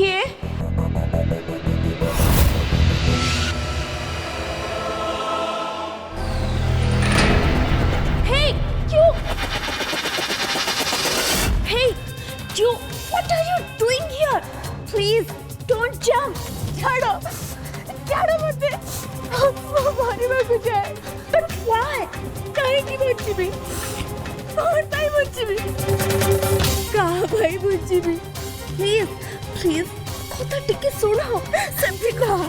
किए हे क्यों हे क्यों what are you doing here please don't jump छाड़ो छाड़ो मते मारिबा को जाए बट व्हाई काहे की बच्ची कौन भाई बुझी का भाई बुझी प्लीज प्लीज कथा टिके सुनो सेमती कह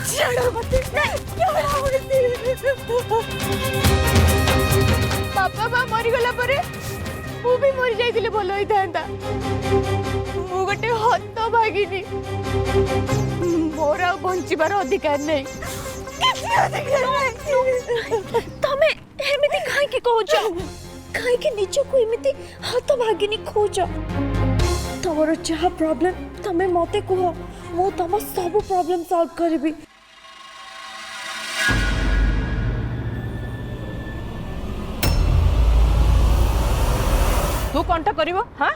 छाड़ो मते पापा माँ मरी गला परे मु भी मरी जाइतिले भल होई थांता मु गोटे हत भागिनी मोर आ बंचिबार अधिकार नहीं तमे एमिति काहे की कहउछ काहे के निजो को एमिति हत भागिनी खोज तोर जहा प्रॉब्लम तमे मते कह मु तम सब प्रॉब्लम सॉल्व करबी तू कौन करिवो हाँ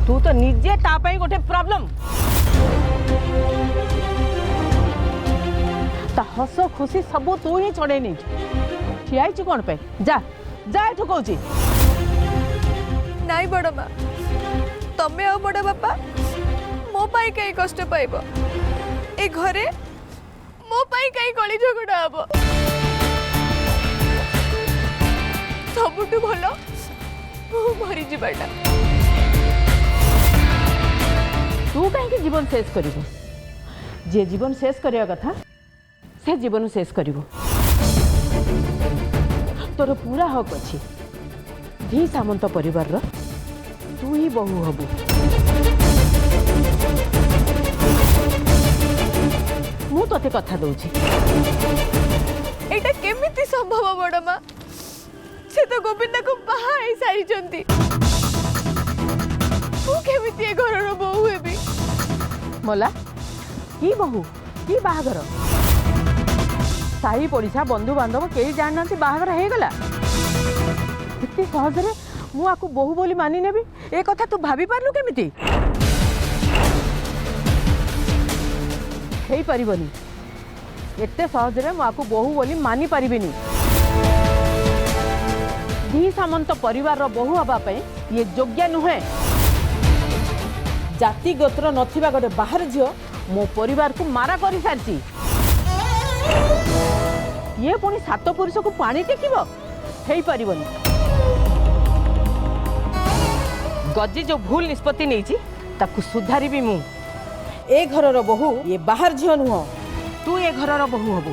तू तो निजे ता पई गोटे प्रॉब्लम ता हस खुशी सब तू ही छड़े नहीं ठियाई छु कौन पे जा जा एठु कहूची नाई बड़ माँ तमे आ बड़ बापा मो पाई कई कष्ट पाइब ए घरे मो पाई कई कली झगड़ा हब सबुठु भलो मरी जीवाटा तू कहीं जीवन शेष करिवो जे जीवन शेष करिया कथा से जीवन शेष करिवो तोर पूरा हक अच्छी धी सामंत परिवार रो तू ही बहु हबु मु तोते कथा दउची एटा केमिति संभव बड़ माँ से तो गोविंदा को बाहा आई सारी चंती तू केमिति ए घर रो बहु हेबी मोला की बहु की बाहागर साही पड़िशा बंधु बांधव कई जानते बाहागर हो गला इतनी सहजरे मु आकु बहु बोली मानि नेबी ए कथा तू भाभी पारलु केमिति हेई परिबनी एते सहजरे मु आकु बहु बोली मानि परिबिनी धी सामंत परिवार रो बहु हबा पे ये योग्य नुहे जाति गोत्र नथिबा गोटे बाहर झियो मो परिवार को मारा करि सारची ये पुणी सात पुरुष को पानी टेकिबो हेई परिबनी गजी जो भूल निष्पत्ति नहीं ताकू सुधारी भी मु ए घर रो बहु ये बाहर झियो नुह तू ए घर रो बहु हबु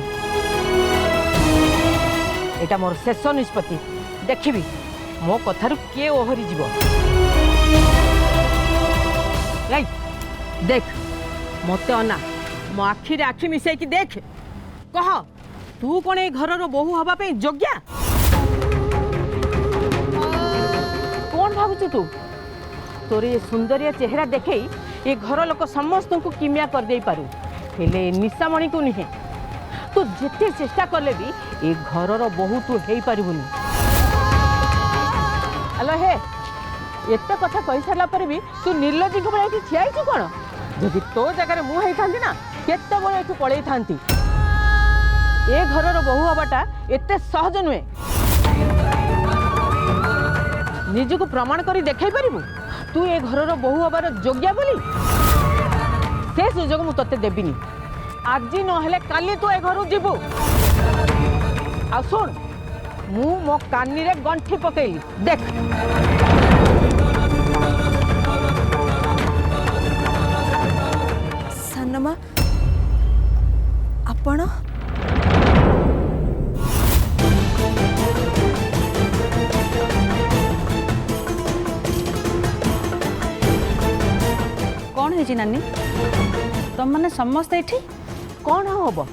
एटा मोर शेष निष्पत्ति देखिबी मो कथारु के ओहरी जीव देख मते अना मो आखि रे आखि मिसै कि देख कह तू कौन ए घर रो बहु हबा पे योग्य कौन भाबुछु तू तोर ये सुंदरिया चेहरा देखे ये घर लोक समस्त को किमिया कर दे पारू हेले निशामणि को नहीं तू जिते चेष्टा कले भी ये घर रो बहु तू हेई पारिबुनी हेलो हे एत कथा कही सारा पर भी तू निर्लज्जी को बड़ा ठियाई छु कौन जदि तो जगह मु हेई थांती ना केते बळे एठु पळेई थांती ए घर रो बहु हबाटा एते सहज नुहे निजको प्रमाण करी देखाई पारिबु तू ए घर रो बहु हबार योग्य बोली से सुजोग मु तते देबिनी आज न हेले काली तू ए घर जीवु आ सुन मु मो कानी रे गंठी पकेली देख सानमा आपण कौन है नानी तुम मैंने समस्त ये कौन हम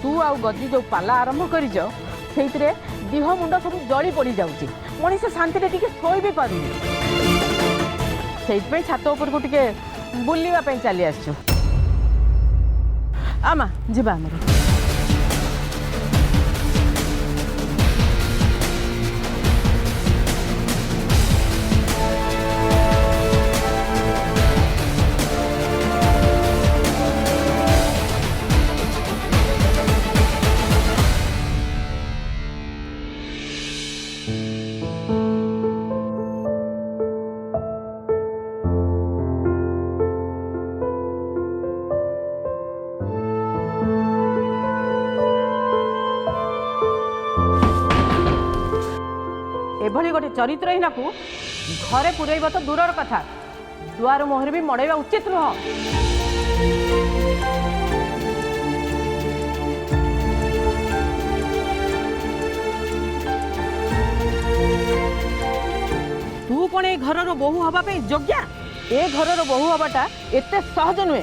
तू आ गजी जो पाला आरंभ कर देह मुंड सब जली पड़ जाऊँगी मनीष शांति टे शोई भी पार से छात उपर को टे बुलवाई चली आसु आमा जीवा आमर भली गोटे चरित्रहीन को घरे पुरैब तो दूरर कथा दुआर मुहर भी मड़ेवा उचित नुह। तू कौन ए घर बोहू हवा योग्या? ए घर बोहू हवाटा एते सहज नुहे।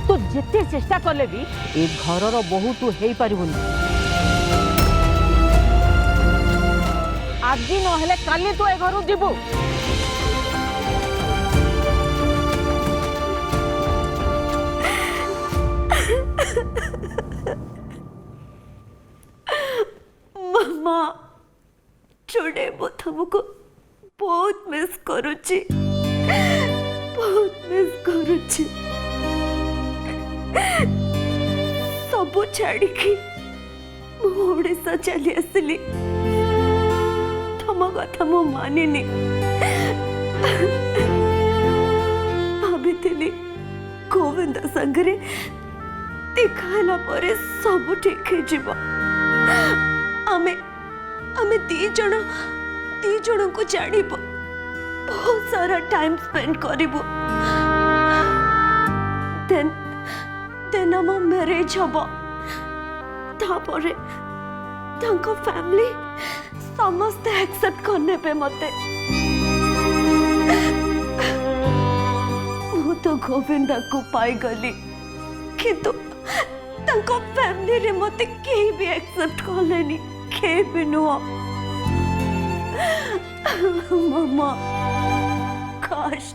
तू जिते चेष्टा कले भी ए घर बोहू तू हो पारिबुनी। आज नहेले काली तू ए घर जीवु। मामा टुडे वो तुमको बहुत मिस करुची, बहुत मिस करुची। सबू छाड़ी ओडिशा चली आसली। तुम कथा मु मानिनी। भाभी गोविंद संगरे देखाला परे सब ठीक है जीवा। आमे आमे दी जन को जानिबो, बहुत सारा टाइम स्पेंड करिबो। देन हम मैरिज हबो। तापरे तांको फैमिली समस्त एक्सेप्ट करने पे मते। मु तो गोविंदा को पाई गली, किंतु तांको फैमिली रे मते केही भी एक्सेप्ट करलेनी, केही भी नुआ। मामा काश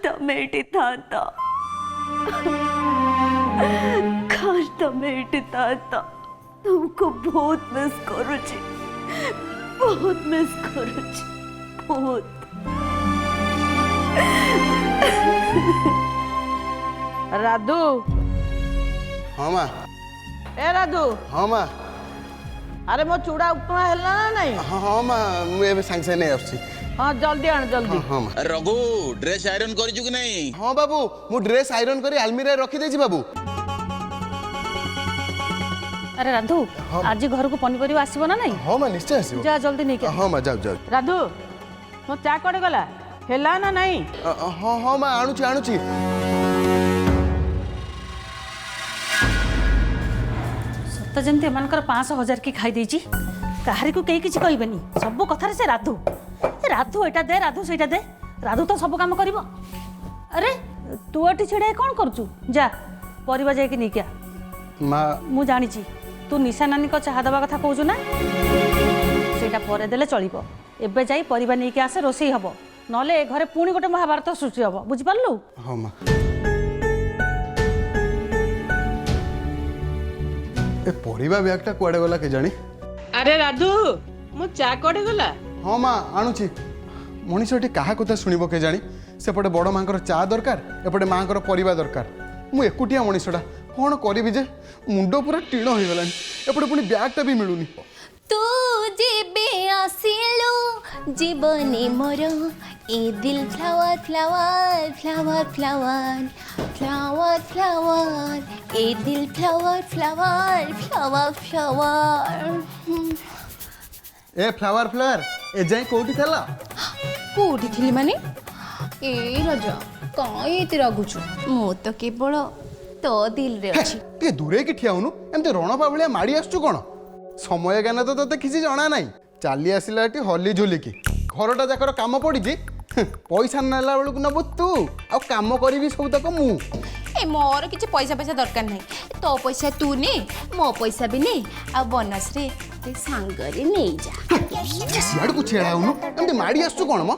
तमे एटी थांता, काश तमे एटी थांता। तुमको बहुत मिस करुची, बहुत मिस करुची, बहुत। राधु। हाँ माँ। ए राधु। हाँ माँ। अरे मो चूड़ा उपमा है ना नहीं? हाँ हाँ माँ, मुझे सांगे सांगे नहीं आसुची। हाँ जल्दी आन जल्दी। हाँ माँ। रघु ड्रेस आयरन करी कि नहीं? हाँ बाबू, मु ड्रेस आयरन करी आलमीरा रखी देछि बाबू। अरे राधु आज घर को पनीपरिया आसबो ना नहीं? हाँ माँ निश्चय आसीबो। जा जल्दी नहीं। हाँ माँ जाओ जाओ। राधु मो चा कड़े गला हेला ना नहीं? हाँ हाँ माँ आणुची आणुची। सत जमती एमानकर 500,000 की खाई देछि। काहारी को कई किछि कहबेनी। सब कथारे से राधु राधु एटा दे, राधु सेटा दे। राधु तो सब काम करिवो। अरे तू एटी छेड़े कोन करछु? जा परिबा जाय कि नहीं क्या? माँ मु जानी छी तू निशा नानी को चाहा दबा कथा कहछु ना? सेटा परे देले चलिबो। एबे जाई परिबा नहीं के आसे रोसई हबो, नले ए घरे पुणी गोटे महाभारत सृष्टि हबो। बुझि पारलु? हाँ माँ। ए परिबा ब्यागटा कुआडे गला के जानी? अरे राधु मो चा कड़े गला? हाँ माँ आणुची। मनीषटी क्या कथा शुणव के जानी? सेपटे बड़ माँ चा दरकार, एपटे माँ परिबा दरकार। मु एकुटिया मनीषटा कौन करी जे मुंड पूरा टीण हो गलानी। एपटे पुणी ब्यागटा भी मिलूनी। तू जेबे आसिलु जीवने मोर ए दिल flower flower flower flower flower flower ए दिल फ्लावर फ्लावर फ्लावर फ्लावर। ए फ्लावर फ्लावर ए जाए कोठी थला? कोठी थिली माने? ए राजा काई एते रागुछु? मो तो केवल तो दिल रे अछि। टे दूरे की ठिया हुनु एमते रणपा भलिया माड़ी आसछु कोन? समय ज्ञान तो तते किछि जणा नाही। चाली आसिला एटी हली झुली की घरटा जाकर काम पड़ी जी। पैसा नेला बेलू नबु तू आ काम करी सब तक मु। ए मोर किछि पैसा पैसा दरकार नहीं। तो पैसा तू ने, मो पैसा भी नहीं। आ बोनस रे ते सांगरे नहीं जा। सियाड़ को छेड़ा हुनु एमते माड़ी आसछु कोन म?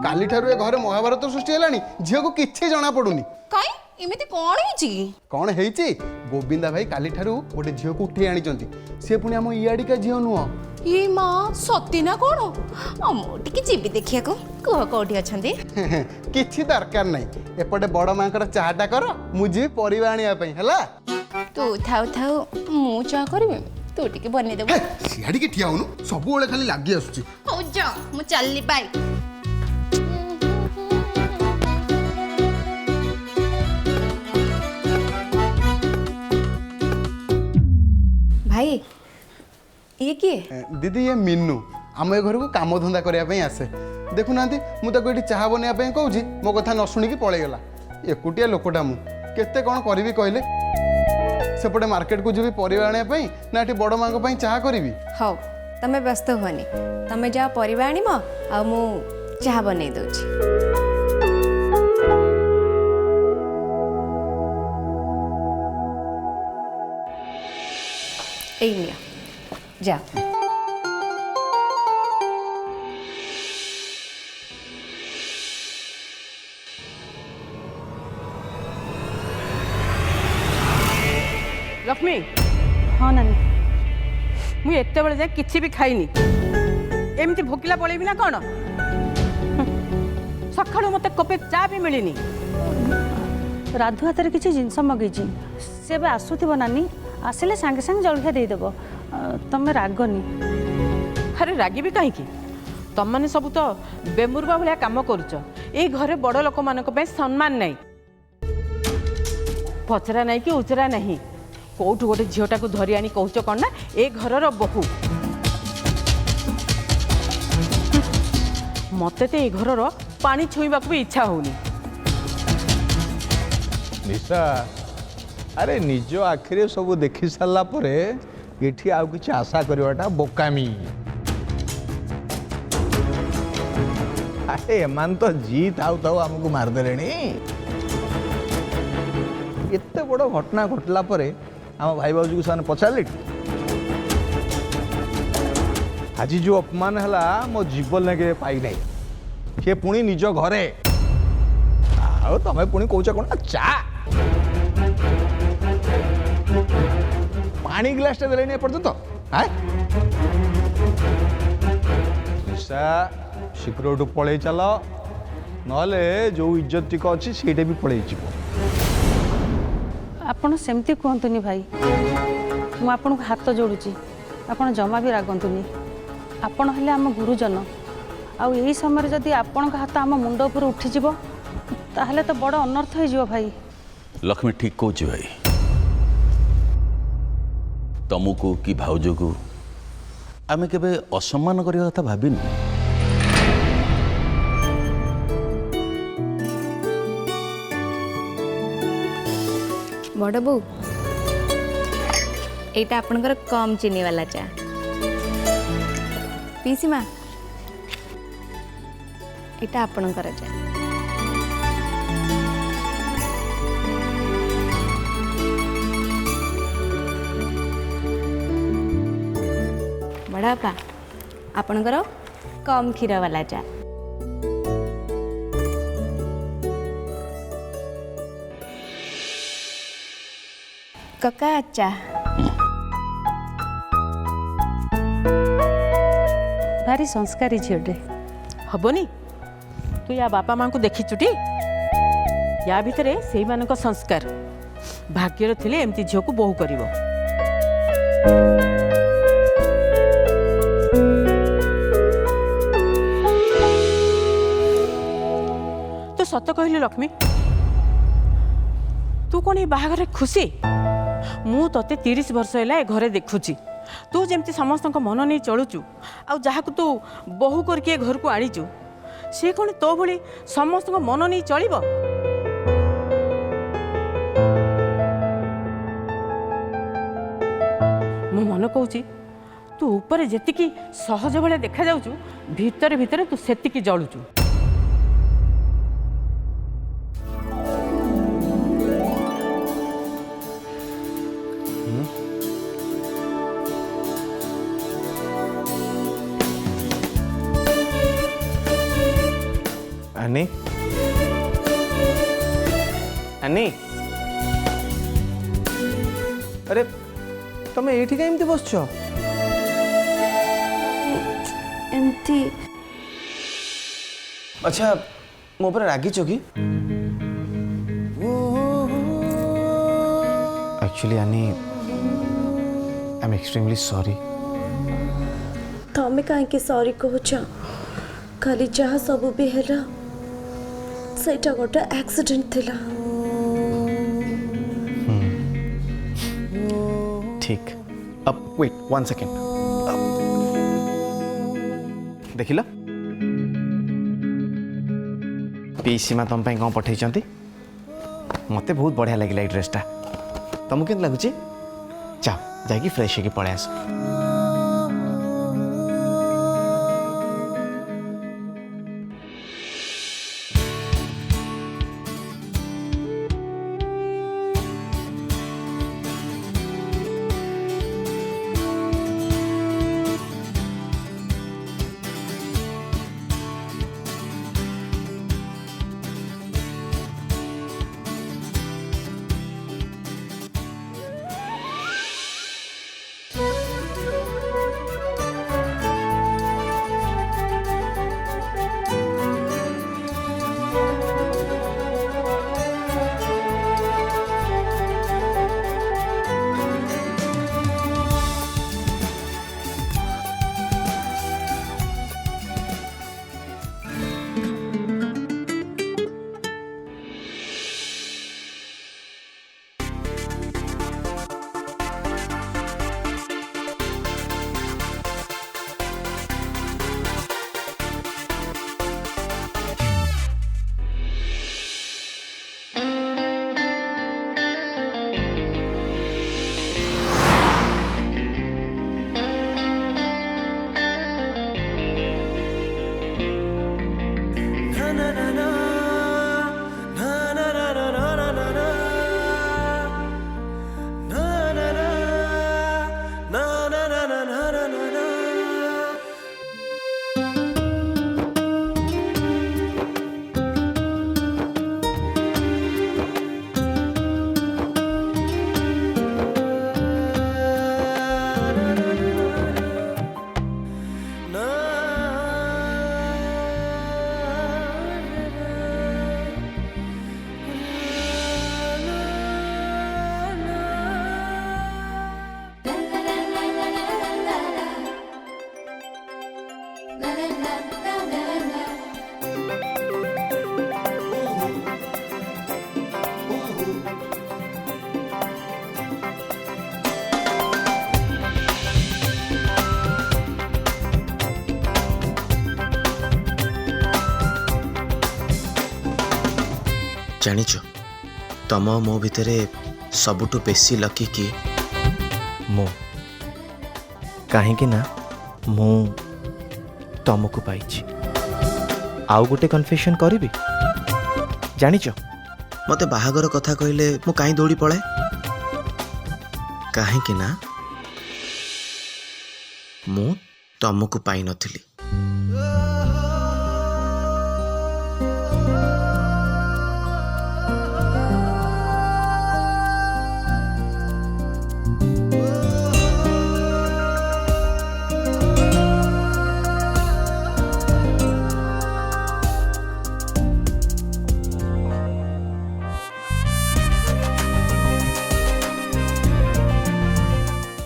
काली ठारू ए घरे महाभारत सृष्टि हेलानी, झियो को किछि जणा पडुनी। काई एमिति कोन हिची? कौन हेइची? गोविंदा भाई काली ठारू गोटे झियो को उठे आनिचंती। से पुणी हम इयाडिका झियो नुह। ये माँ सती ना कौन? मो टिके जीबी देखिया को कह कोठी अछंती। किछि दरकार नाही। एपटे बड़ मांकर चाहटा कर, मु जी परिबा आनिया पई हला। तू थाउ थाउ मु चा करबे, तू टिके बने देबो। सियाडी के ठिया हुनु सब बेले खाली लागि आसुची। हो जा मु चलली बाय। भाई ये किए दीदी ये मिन्नू आम ए घर को काम धंदा करने आसे देखुना मुझे चाह बनवाई कहूँ मो कथा न शुणिकी पलैगला एकुटिया लोकटा मु केते कौन करी कहले सेपटे मार्केट को जी परिवा आने ना ये बड़ माँ चाह करी हौ तमे व्यस्त हुअनी तमे जा परिवा आनिम आ मु चाह बनै दउछि ए निया जा लक्ष्मी हाँ नानी मुझे एत बड़े जाए किसी भी खाइनी एमती भोकिला पड़ेबी ना कौन सकाळु मते कपे चा भी मिलनी राधु हाथ में किसी जिनस मगेई से आसुव नानी आसिले सांगे सांगे जलखिया देदेव तमें रागनी अरे रागिबी कहीं तुम मैंने सब तो बेमुरबा भाया कम करुच ये घरे बड़ लोक मान सम्मान नहीं पचरा नहीं कि उचरा नहीं कौटू गोटे झीटा को धरी आनी कौच कौन ना ए घरर बहु मत तो ये घरर पानी छुईबा भी इच्छा होनी निशा अरे निज आखिरे सब देखी सारा पर ये आउ कि आशा करवाटा बोकामी अरे एमान तो जी थाउ थाउ आमको मारदे एत बड़ घटना घटला पर आम भाई बाबू को से पचारे आज जो अपमान है मो जीवन लगे पाई ना सी पुणी निज घरे तुम्हें पुणी कौच कौन चा पानी ग्लास टे देनी एपर्यंत निशा शीघ्र पलि चल ना जो इज्जत टिक अच्छी से भी पलि आपण सेमती कहतुनी भाई मु आपन को हाथ जोड़ुची आपण जमा भी रागंतुनी आपण हेले आम गुरुजन आउ यही समय जदि आपण का हाथ आम मुंड उपर उठिଯିव ताहले तो बड़ अनर्थ हो भाई लक्ष्मी ठीक कहूँ भाई तुमको कि भाउज को आम के असम्मान करने कथा भाविनु बड़ बो एटा आपनकर कम चीनी वाला चा पीसी माँ एटा आपनकर चा बड़ा पा आपनकर कम क्षीर वाला चा कका चा भारी संस्कारी झीटे हबनी तू या बापा माँ को देखीचुटी या भितर से मानक संस्कार भाग्यर थिले एमती झील को बहु करिवो तो सत कहलु लक्ष्मी तू कौन ये बाहागर खुशी मु तते 30 वर्ष है घरे देखुची तू जमती समस्त मन नहीं चलुचु आ जहाँ तू बहु करके घर को आनीचु सी कौन तो भली समस्त मन नहीं चलिब मो मन कहूँ तू ऊपर जेतिकी सहज भाया देखा जाऊचु भितर भितर तू सेतिकी जलुचु अन्नी अन्नी अरे तुम ये कमी बस एमती अच्छा मो पर रागिच कि एक्चुअली अन्नी आई एम एक्सट्रीमली सॉरी तमें कहीं सॉरी कहूच खाली जहाँ सब भी है सेटा गोटे एक्सीडेंट थिला ठीक अब वेट 1 सेकेंड देखिल पीसीमा तुम कौन पठे मत बहुत बढ़िया लगे ये ड्रेसटा तुमको केमती लगुच जाओ जाकि फ्रेश होकर पलि आस जानिच तम मो भितर सबुठु बेसी लकी किए मो कहीं ना मु तुमको पाई आउ गोटे कन्फेशन करी जानिच मते बाहागर कथा कहले मु कहीं दौड़ी पड़े कहीं ना मु तुमको पाई नथिली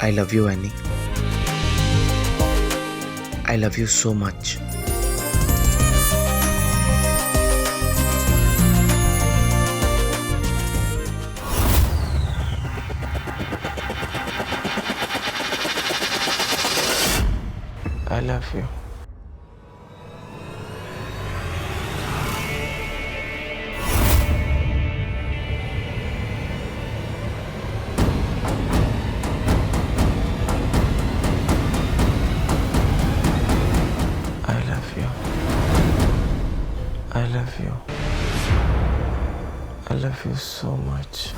I love you, Annie. I love you so much. I love you. I love you. I love you so much.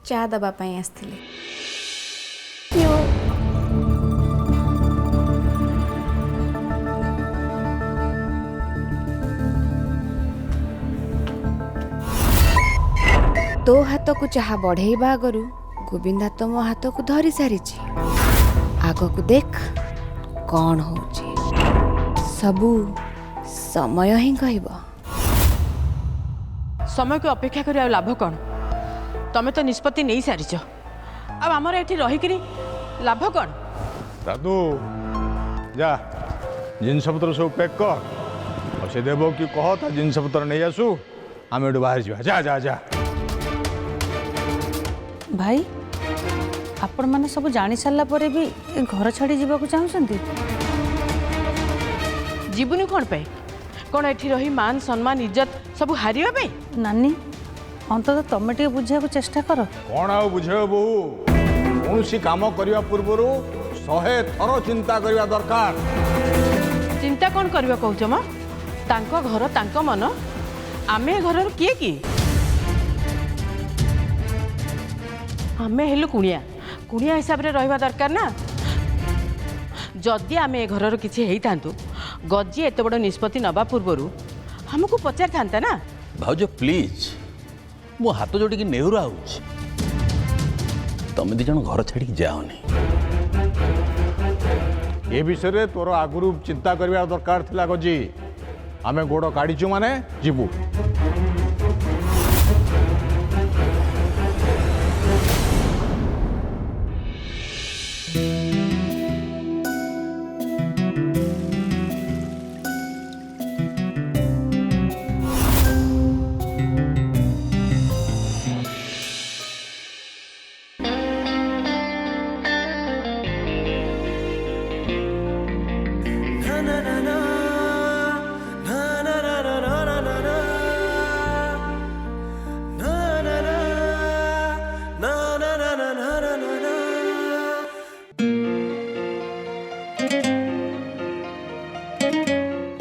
चा दबा पाई आसथिले तो हाथ को चाह बढ़ेबा आगरू गोविंदा तो मो हाथ को धरी सारी आग को देख कौन हो सबू समय ही कहब समय को अपेक्षा कर लाभ कौन तमें तो निष्पत्ति नहीं सारिच अब आमर ये रहीकि लाभ कौन दादू जा जिनस पत्र सब पैक कर और से देव कि कह जिनस पत्र नहीं आसू आम एटू बाहर जा जा जा जा भाई आपण मैंने सब जानी सारा पर भी ए घर छाड़ी जावाक चाहूँगी जीवनी कौन पे कौन एठी रही मान सम्मान इज्जत सब हारिबा पे नानी अंततः तुम टे बुझा चेष्टा कर कौन आउ बुझे बहु कौन सी काम करने पूर्व 100 थर चिंता करने दरकार। चिंता कौन करबा कहूछ म तांको घर तांको मन आमे घर किए कि आमे हेलु कुणिया कुणिया हिसाब रे रहबा दरकार ना जदि आमे घर किछि हेई थांतु गज्जी एत बड़ निष्पत्ति नबा पूर्व हमको पचार था ना। भाउज प्लीज मो हाथ जोड़ी नेहुरा हो तमें दी जन घर छाड़ी जाओनी ए विषय रे तोर आगुरु चिंता करने दरकार थिला गजी आमे गोड़ काढ़ीचु माने जीवु।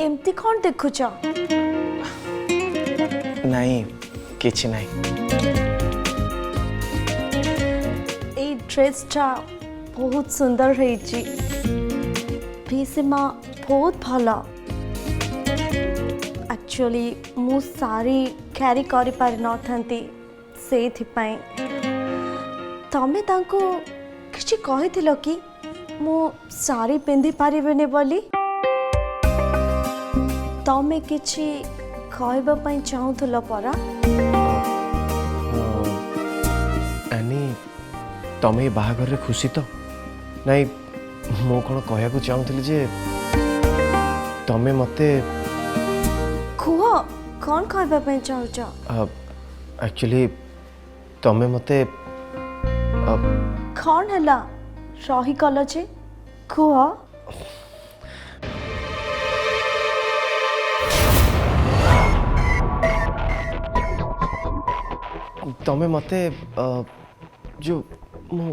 एमती कौन देखुच नहीं किछि नहीं ए ड्रेसटा बहुत सुंदर रही भीसीमा बहुत भल एक्चुअली मु सारी कैरी करि पारि नथांती सेथिपाई तमे तांको किछि कहिथिलो कि मु सारी पिंधि पारिबेनी बोली तमे किछि कहबा पई चाहुथलो परा एनी तमे बाहागर रे खुशी तो नहीं मो कौन कहया चाहूली जे तमे मते खुह कौन कहबा पई चाहुच एक्चुअली तमे मते कौन हला रही कल जे खुह तमे मते जो मो